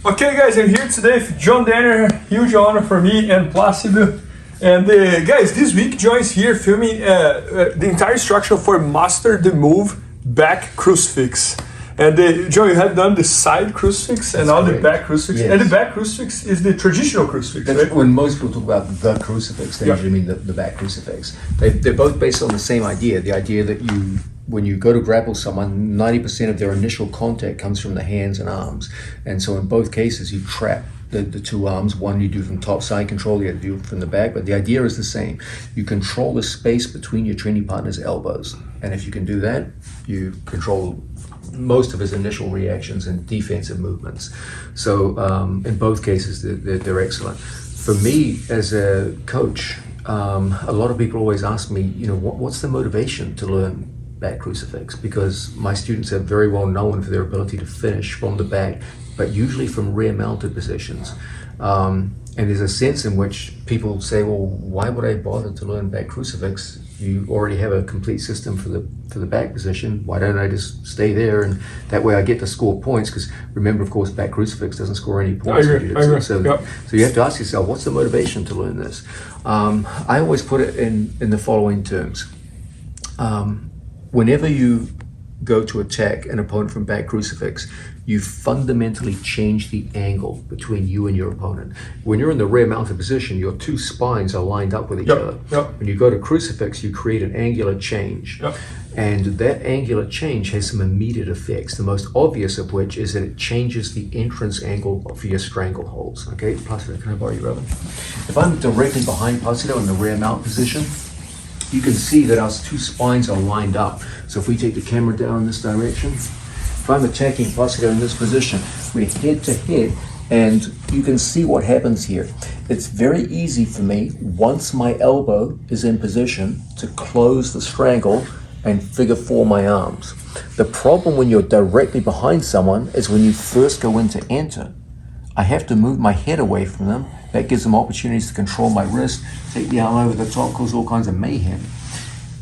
Okay guys, I'm here today with John Danaher, huge honor for me and Plácido. And guys, this week John's here filming the entire instruction for Master the Move Back Crucifix. And John, you have done the side crucifix and now the back crucifix. Yes. And the back crucifix is the traditional crucifix, right? When most people talk about the crucifix, they usually mean the back crucifix. They're both based on the same idea, the idea that when you go to grapple someone, 90% of their initial contact comes from the hands and arms. And so in both cases, you trap the two arms. One you do from top side control, the other you do from the back, but the idea is the same. You control the space between your training partner's elbows. And if you can do that, you control most of his initial reactions and defensive movements. So in both cases, they're excellent. For me, as a coach, a lot of people always ask me, what's the motivation to learn back crucifix? Because my students are very well known for their ability to finish from the back, but usually from rear mounted positions. And there's a sense in which people say, well, why would I bother to learn back crucifix? You already have a complete system for the back position. Why don't I just stay there, and that way I get to score points? Because remember, of course, back crucifix doesn't score any points. I agree. So you have to ask yourself, what's the motivation to learn this? I always put it in the following terms. Whenever you go to attack an opponent from back crucifix, you fundamentally change the angle between you and your opponent. When you're in the rear mounted position, your two spines are lined up with each other. When you go to crucifix, you create an angular change. And that angular change has some immediate effects, the most obvious of which is that it changes the entrance angle for your strangleholds. Okay, Plácido, can I borrow your rubber? If I'm directly behind Plácido in the rear mount position, you can see that our two spines are lined up. So if we take the camera down in this direction, if I'm attacking Plácido in this position, we're head to head, and you can see what happens here. It's very easy for me, once my elbow is in position, to close the strangle and figure four my arms. The problem when you're directly behind someone is when you first go in to enter, I have to move my head away from them. That gives them opportunities to control my wrist, take the arm over the top, cause all kinds of mayhem.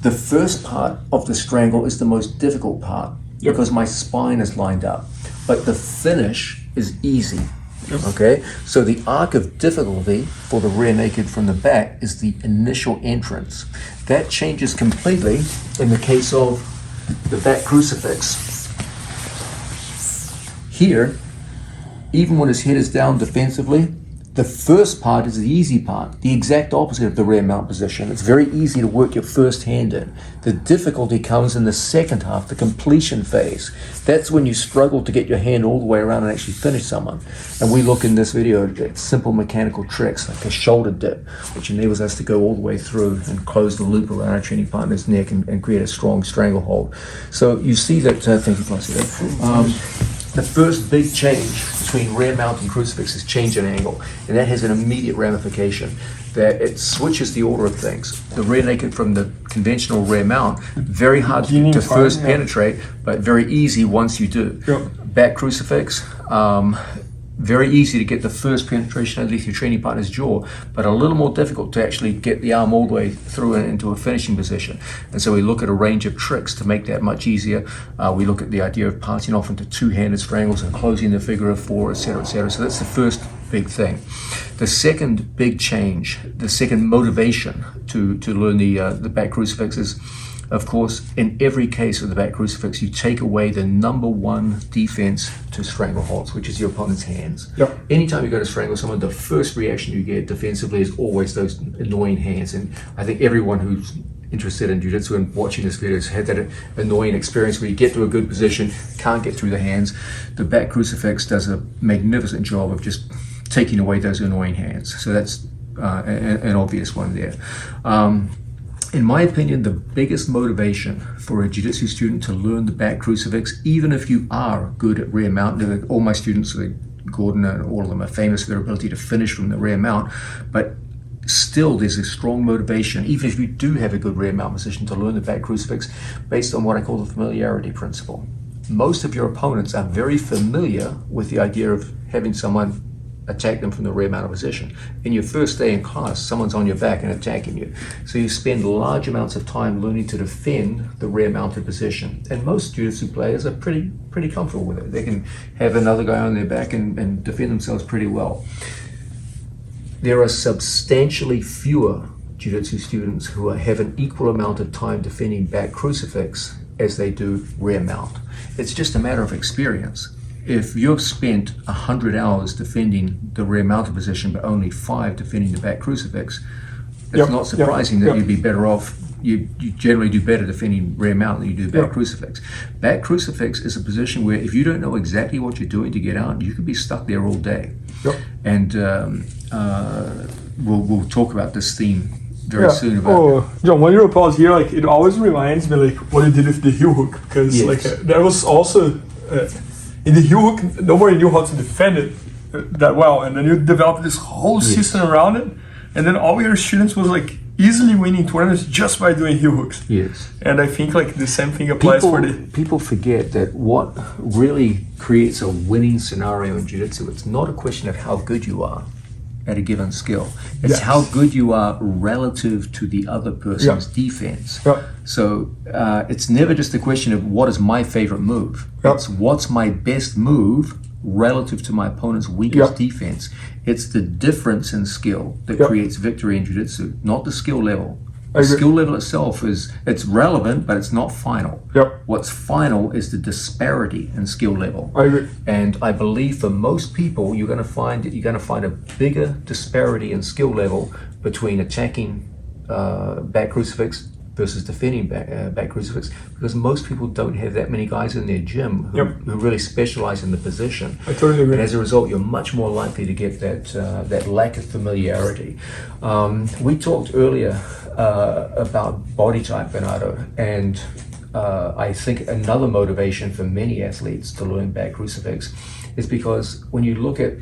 The first part of the strangle is the most difficult part because my spine is lined up, but the finish is easy. Okay, so the arc of difficulty for the rear naked from the back is the initial entrance. That changes completely in the case of the back crucifix. Here, even when his head is down defensively, the first part is the easy part, the exact opposite of the rear mount position. It's very easy to work your first hand in. The difficulty comes in the second half, the completion phase. That's when you struggle to get your hand all the way around and actually finish someone. And we look in this video at simple mechanical tricks like a shoulder dip, which enables us to go all the way through and close the loop around our training partner's neck and create a strong stranglehold. So you see that, thank you, Plácido. The first big change between rear mount and crucifix is change in angle, and that has an immediate ramification that it switches the order of things. The rear naked from the conventional rear mount, very hard to first penetrate, but very easy once you do. Back crucifix, very easy to get the first penetration underneath your training partner's jaw, but a little more difficult to actually get the arm all the way through and into a finishing position. And so we look at a range of tricks to make that much easier. We look at the idea of passing off into two-handed strangles and closing the figure of four, etc., etc. So that's the first big thing. The second big change, the second motivation to learn the back crucifix is, of course, in every case of the back crucifix, you take away the number one defense to strangleholds, which is your opponent's hands. Anytime you go to strangle someone, the first reaction you get defensively is always those annoying hands. And I think everyone who's interested in jiu-jitsu and watching this video has had that annoying experience where you get to a good position, can't get through the hands. The back crucifix does a magnificent job of just taking away those annoying hands. So that's an obvious one there. In my opinion, the biggest motivation for a jiu-jitsu student to learn the back crucifix, even if you are good at rear mount, all my students, Gordon and all of them, are famous for their ability to finish from the rear mount, but still there's a strong motivation, even if you do have a good rear mount position, to learn the back crucifix based on what I call the familiarity principle. Most of your opponents are very familiar with the idea of having someone attack them from the rear mounted position. In your first day in class, someone's on your back and attacking you. So you spend large amounts of time learning to defend the rear mounted position. And most jiu-jitsu players are pretty comfortable with it. They can have another guy on their back and defend themselves pretty well. There are substantially fewer jiu-jitsu students who have an equal amount of time defending back crucifix as they do rear mount. It's just a matter of experience. If you've spent 100 hours defending the rear mounted position but only 5 defending the back crucifix, it's not surprising that you'd be better off. You generally do better defending rear mount than you do back crucifix. Back crucifix is a position where if you don't know exactly what you're doing to get out, you could be stuck there all day. And we'll talk about this theme very soon. About John, when you pause here, like it always reminds me like what you did with the heel hook, because like that was also in the heel hook, nobody knew how to defend it that well, and then you developed this whole system around it, and then all your students was like easily winning tournaments just by doing heel hooks. And I think like the same thing applies for the... People forget that what really creates a winning scenario in jiu-jitsu, it's not a question of how good you are at a given skill. It's how good you are relative to the other person's defense. So it's never just a question of what is my favorite move. It's what's my best move relative to my opponent's weakest defense. It's the difference in skill that creates victory in jiu-jitsu, not the skill level. The skill level itself it's relevant, but it's not final. What's final is the disparity in skill level. And I believe for most people, you're going to find a bigger disparity in skill level between attacking back crucifix versus defending back crucifix, because most people don't have that many guys in their gym who really specialize in the position. I totally agree. And as a result, you're much more likely to get that lack of familiarity. We talked earlier about body type, Bernardo, and I think another motivation for many athletes to learn back crucifix is because when you look at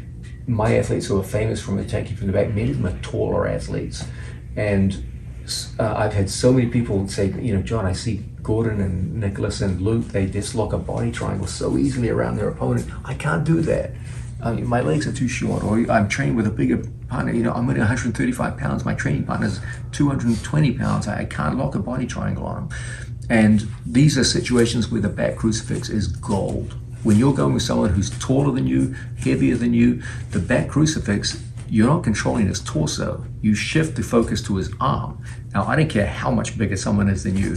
my athletes who are famous from attacking from the back, many of them are taller athletes. And I've had so many people say, John, I see Gordon and Nicholas and Luke, they dislock a body triangle so easily around their opponent. I can't do that. My legs are too short, or I'm training with a bigger partner. I'm only 135 pounds. My training partner's 220 pounds. I can't lock a body triangle on them. And these are situations where the back crucifix is gold. When you're going with someone who's taller than you, heavier than you, the back crucifix, you're not controlling his torso. You shift the focus to his arm. Now, I don't care how much bigger someone is than you.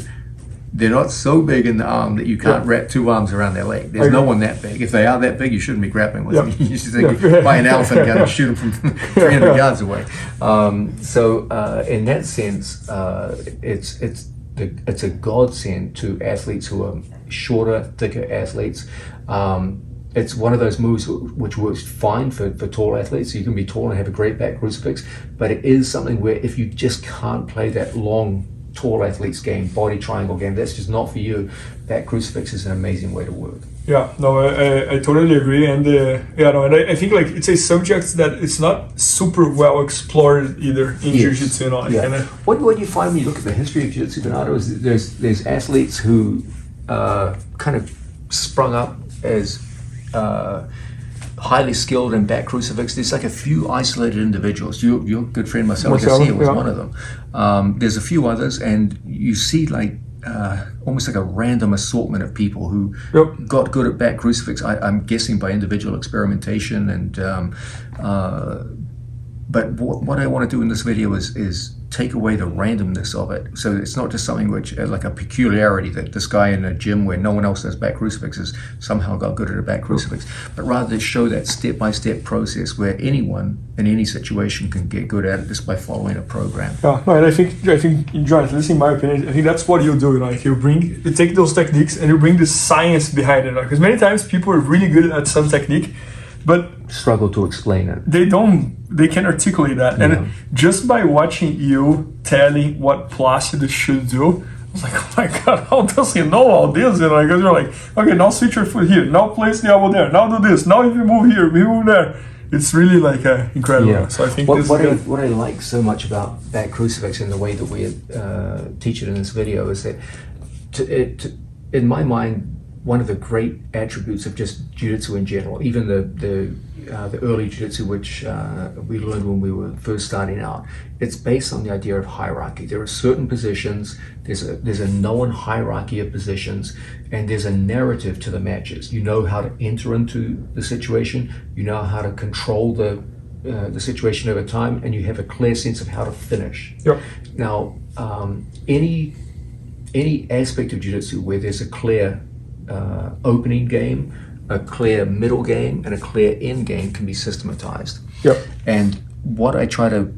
They're not so big in the arm that you can't wrap 2 arms around their leg. There's no one that big. If they are that big, you shouldn't be grappling with them. You should think buy an elephant gun and shoot them from 300 yards away. So in that sense, it's a godsend to athletes who are shorter, thicker athletes. It's one of those moves which works fine for tall athletes. So you can be tall and have a great back crucifix, but it is something where if you just can't play that long, tall athletes game, body triangle game, that's just not for you, back crucifix is an amazing way to work. I totally agree. And and I think like it's a subject that it's not super well explored either in jiu-jitsu. What do you find when you look at the history of jiu-jitsu, Bernardo, is there's athletes who kind of sprung up as highly skilled in back crucifix. There's like a few isolated individuals. Your good friend Marcelo Garcia was one of them. There's a few others, and you see like almost like a random assortment of people who got good at back crucifix. I'm guessing by individual experimentation, and but what I want to do in this video is take away the randomness of it. So it's not just something which, like a peculiarity that this guy in a gym where no one else does back crucifixes somehow got good at a back crucifix, but rather to show that step-by-step process where anyone in any situation can get good at it just by following a program. And I think, John, at least in my opinion, I think that's what you do. Like you take those techniques and you bring the science behind it. Because many times people are really good at some technique, but struggle to explain it. They can articulate that. And just by watching you telling what Plácido should do, I was like, oh my God, how does he know all this? Because you're like, okay, now switch your foot here, now place the elbow there, now do this, now if you move here, we move there. It's really like incredible. So I think what I like so much about back crucifix and the way that we teach it in this video is that in my mind, one of the great attributes of just jiu-jitsu in general, even the the early jiu-jitsu, which we learned when we were first starting out, it's based on the idea of hierarchy. There are certain positions, there's a known hierarchy of positions, and there's a narrative to the matches. You know how to enter into the situation, you know how to control the situation over time, and you have a clear sense of how to finish. Yep. Now, any aspect of jiu-jitsu where there's a clear opening game, a clear middle game, and a clear end game can be systematized. Yep. And what I try to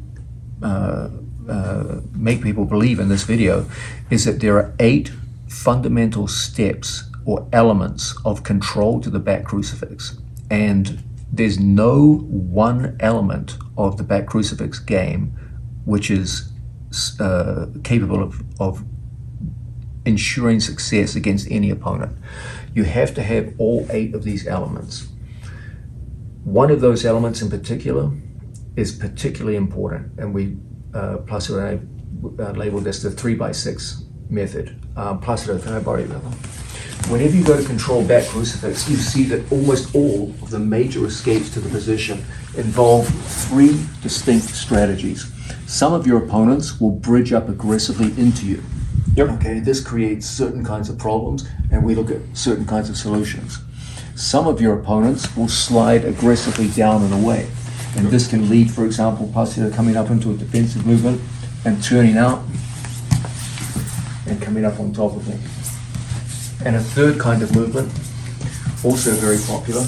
make people believe in this video is that there are 8 fundamental steps or elements of control to the back crucifix. And there's no one element of the back crucifix game which is capable of ensuring success against any opponent. You have to have all 8 of these elements. One of those elements in particular is particularly important, and we Placido and I labeled this the 3x6 method. Placido, can I borrow your level? Whenever you go to control back crucifix, you see that almost all of the major escapes to the position involve 3 distinct strategies. Some of your opponents will bridge up aggressively into you. Yep. Okay, this creates certain kinds of problems, and we look at certain kinds of solutions. Some of your opponents will slide aggressively down and away, and this can lead, for example, Placido coming up into a defensive movement and turning out and coming up on top of him. And a third kind of movement, also very popular,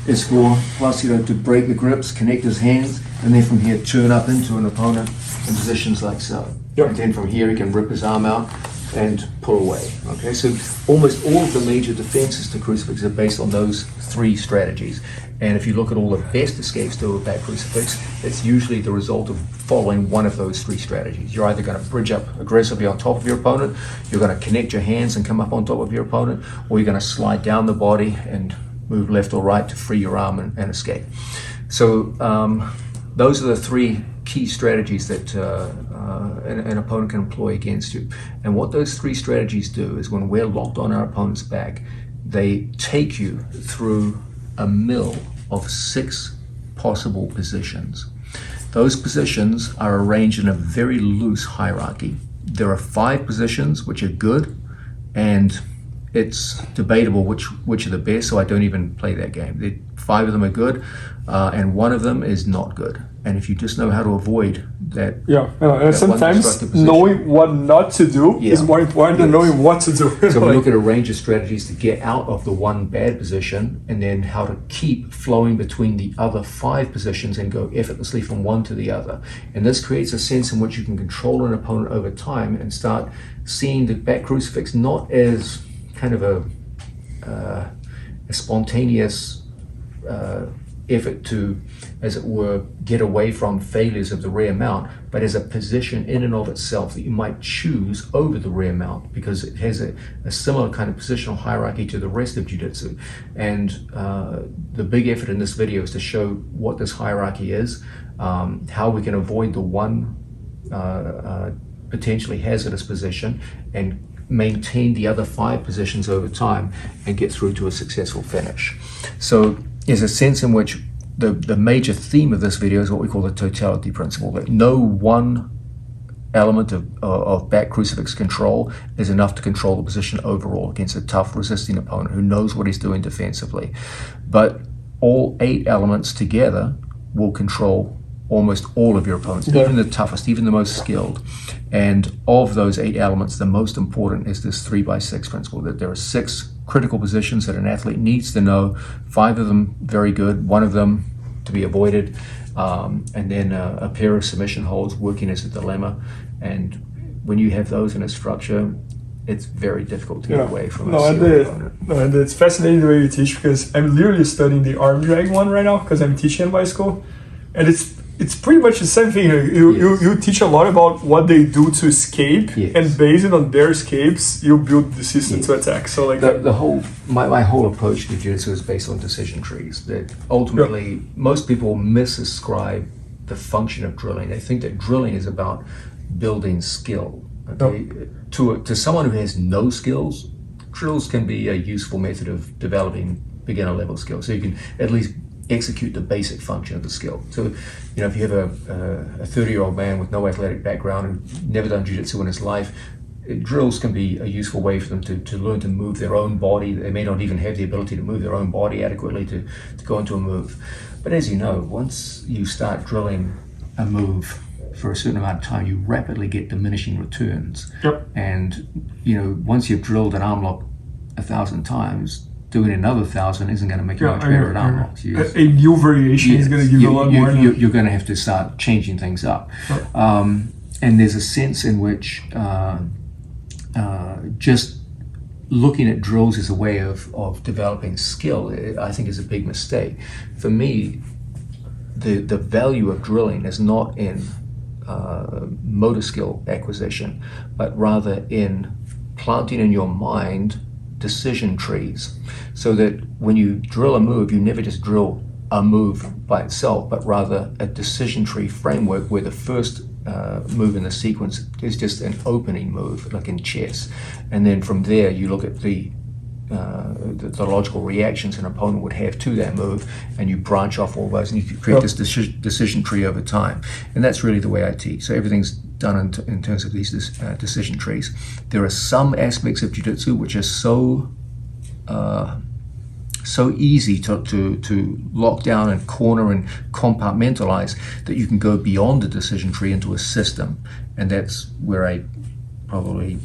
is for Placido to break the grips, connect his hands, and then from here turn up into an opponent in positions like so. Yep. And then from here he can rip his arm out and pull away. Okay, so almost all of the major defenses to crucifix are based on those 3 strategies. And if you look at all the best escapes to a back crucifix, it's usually the result of following one of those 3 strategies. You're either going to bridge up aggressively on top of your opponent, you're going to connect your hands and come up on top of your opponent, or you're going to slide down the body and move left or right to free your arm and escape. So those are the 3 key strategies that an opponent can employ against you. And what those 3 strategies do is when we're locked on our opponent's back, they take you through a mill of 6 possible positions. Those positions are arranged in a very loose hierarchy. There are 5 positions which are good, and it's debatable which are the best, so I don't even play that game. 5 of them are good, and 1 of them is not good. And if you just know how to avoid that, and sometimes knowing what not to do is more important than knowing what to do. So we look at a range of strategies to get out of the one bad position, and then how to keep flowing between the other 5 positions and go effortlessly from one to the other. And this creates a sense in which you can control an opponent over time and start seeing the back crucifix not as kind of a spontaneous effort to, as it were, get away from failures of the rear mount, but as a position in and of itself that you might choose over the rear mount because it has a similar kind of positional hierarchy to the rest of jiu-jitsu. And the big effort in this video is to show what this hierarchy is, how we can avoid the one potentially hazardous position and maintain the other 5 positions over time and get through to a successful finish. So there's a sense in which the major theme of this video is what we call the totality principle, that no one element of back crucifix control is enough to control the position overall against a tough resisting opponent who knows what he's doing defensively. But all 8 elements together will control almost all of your opponents, even the toughest, even the most skilled. And of those 8 elements, the most important is this 3x6 principle, that there are 6 critical positions that an athlete needs to know, 5 of them very good, 1 of them to be avoided, and then a pair of submission holds working as a dilemma. And when you have those in a structure, it's very difficult to get away from opponent. And it's fascinating the way you teach, because I'm literally studying the arm drag one right now because I'm teaching in my school, and it's pretty much the same thing. You teach a lot about what they do to escape, and based on their escapes, you build the system to attack. So like my whole approach to jiu-jitsu is based on decision trees. That ultimately most people misascribe the function of drilling. They think that drilling is about building skill. Okay? To someone who has no skills, drills can be a useful method of developing beginner level skills. So you can at least execute the basic function of the skill. So, if you have a 30-year-old man with no athletic background and never done jiu-jitsu in his life, drills can be a useful way for them to learn to move their own body. They may not even have the ability to move their own body adequately to go into a move. But as you know, once you start drilling a move for a certain amount of time, you rapidly get diminishing returns. Yep. And once you've drilled an arm lock 1,000 times, doing another 1,000 isn't going to make you much better at arm locks. A new variation is going to give you a lot more. You're going to have to start changing things up. Yep. And there's a sense in which just looking at drills as a way of developing skill, I think, is a big mistake. For me, the value of drilling is not in motor skill acquisition, but rather in planting in your mind decision trees, so that when you drill a move, you never just drill a move by itself, but rather a decision tree framework where the first move in the sequence is just an opening move, like in chess, and then from there you look at the logical reactions an opponent would have to that move, and you branch off all those, and you create this decision tree over time. And that's really the way I teach. So everything's done in terms of these decision trees. There are some aspects of jiu-jitsu which are so easy to lock down and corner and compartmentalize that you can go beyond the decision tree into a system, and that's where I probably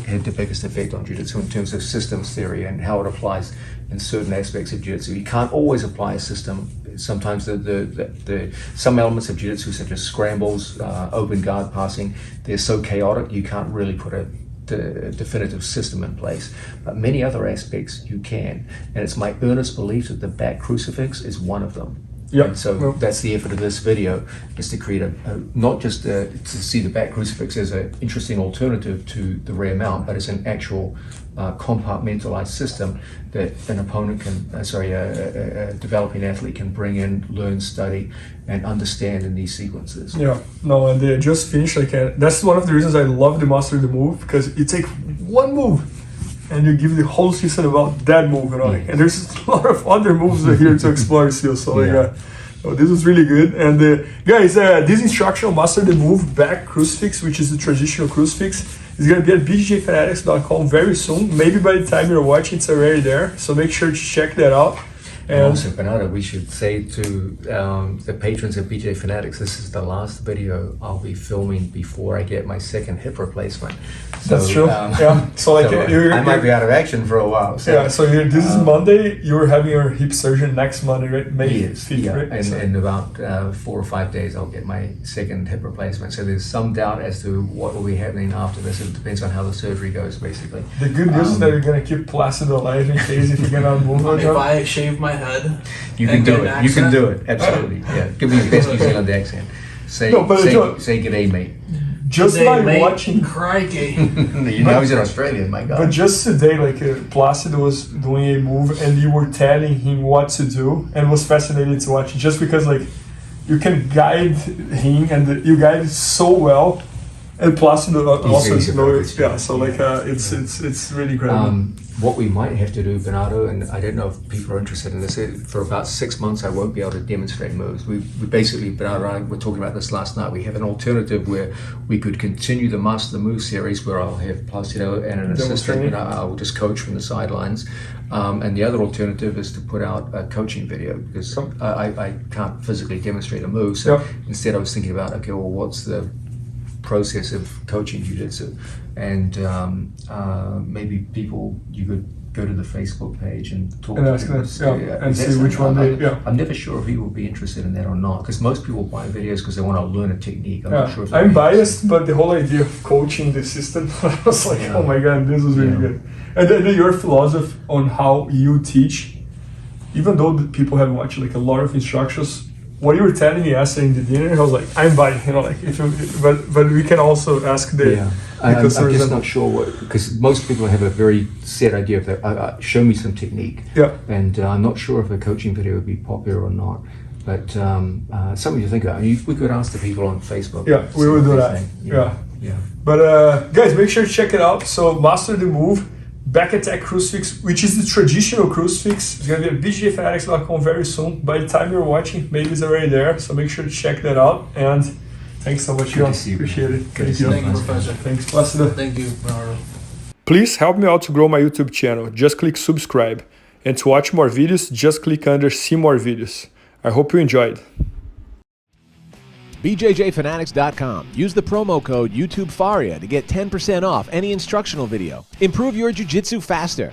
had the biggest effect on jiu-jitsu in terms of systems theory and how it applies in certain aspects of jiu-jitsu. You can't always apply a system. Sometimes some elements of jiu-jitsu, such as scrambles, open guard passing, they're so chaotic you can't really put a definitive system in place. But many other aspects you can, and it's my earnest belief that the back crucifix is one of them. Yep. And so that's the effort of this video, is to create not just to see the back crucifix as an interesting alternative to the rear mount, but as an actual compartmentalized system that an opponent a developing athlete can bring in, learn, study, and understand in these sequences. Yeah, no, and they just finished that's one of the reasons I love the Master the Move, because you take one move and you give the whole system about that move, and there's a lot of other moves here to explore still. So this was really good. And guys, this instructional Master the Move back crucifix, which is the traditional crucifix, is going to be at BJJFanatics.com very soon. Maybe by the time you're watching, it's already there. So make sure to check that out. And also, Bernardo, we should say to the patrons of BJ Fanatics, this is the last video I'll be filming before I get my second hip replacement. So, that's true. So I might be out of action for a while. So, this is Monday. You're having your hip surgery next Monday, right? May 5th, right? And in about 4 or 5 days, I'll get my second hip replacement. So there's some doubt as to what will be happening after this. It depends on how the surgery goes, basically. The good news is that you're going to keep Placido alive in case if you get on move. If I shave my head, you can do it. You can do it. Absolutely. Yeah. Give me the best New Zealand accent. Say g'day, mate. Just g'day, by watching, crikey. He's an Australian, my God. But just today, Placido was doing a move, and you were telling him what to do, and it was fascinating to watch. Just because you can guide him, and you guide so well. And Placido also knows, so it's really incredible. What we might have to do, Bernardo, and I don't know if people are interested in this, for about 6 months I won't be able to demonstrate moves. We basically, Bernardo and I were talking about this last night, we have an alternative where we could continue the Master the Move series, where I'll have Placido and an assistant, and I will just coach from the sidelines. And the other alternative is to put out a coaching video, because I can't physically demonstrate a move. So instead I was thinking about, okay, well, what's the process of coaching jiu-jitsu, and maybe you could go to the Facebook page and talk to them and see which one I'm never sure if people will be interested in that or not, because most people buy videos because they want to learn a technique. I'm not sure if I'm biased, but the whole idea of coaching the system, I was like, oh my God, this was really good. And then your philosophy on how you teach, even though the people have watched a lot of instructions, what you were telling me yesterday in the dinner, I was like, I'm buying, but we can also ask I'm just not sure because most people have a very set idea of that. Show me some technique. And I'm not sure if a coaching video would be popular or not. But something to think about. We could ask the people on Facebook. We will do that. But guys, make sure to check it out. So Master the Move back attack crucifix, which is the traditional crucifix. It's gonna be at BJJFanatics.com very soon. By the time you're watching, maybe it's already there, so make sure to check that out. And thanks so much, John. Appreciate it. Thank you. Thank you, Professor. Thanks, Placido. Thank you, Bernardo. Please help me out to grow my YouTube channel. Just click subscribe. And to watch more videos, just click under see more videos. I hope you enjoyed. BJJFanatics.com. Use the promo code YouTubeFaria to get 10% off any instructional video. Improve your jiu-jitsu faster.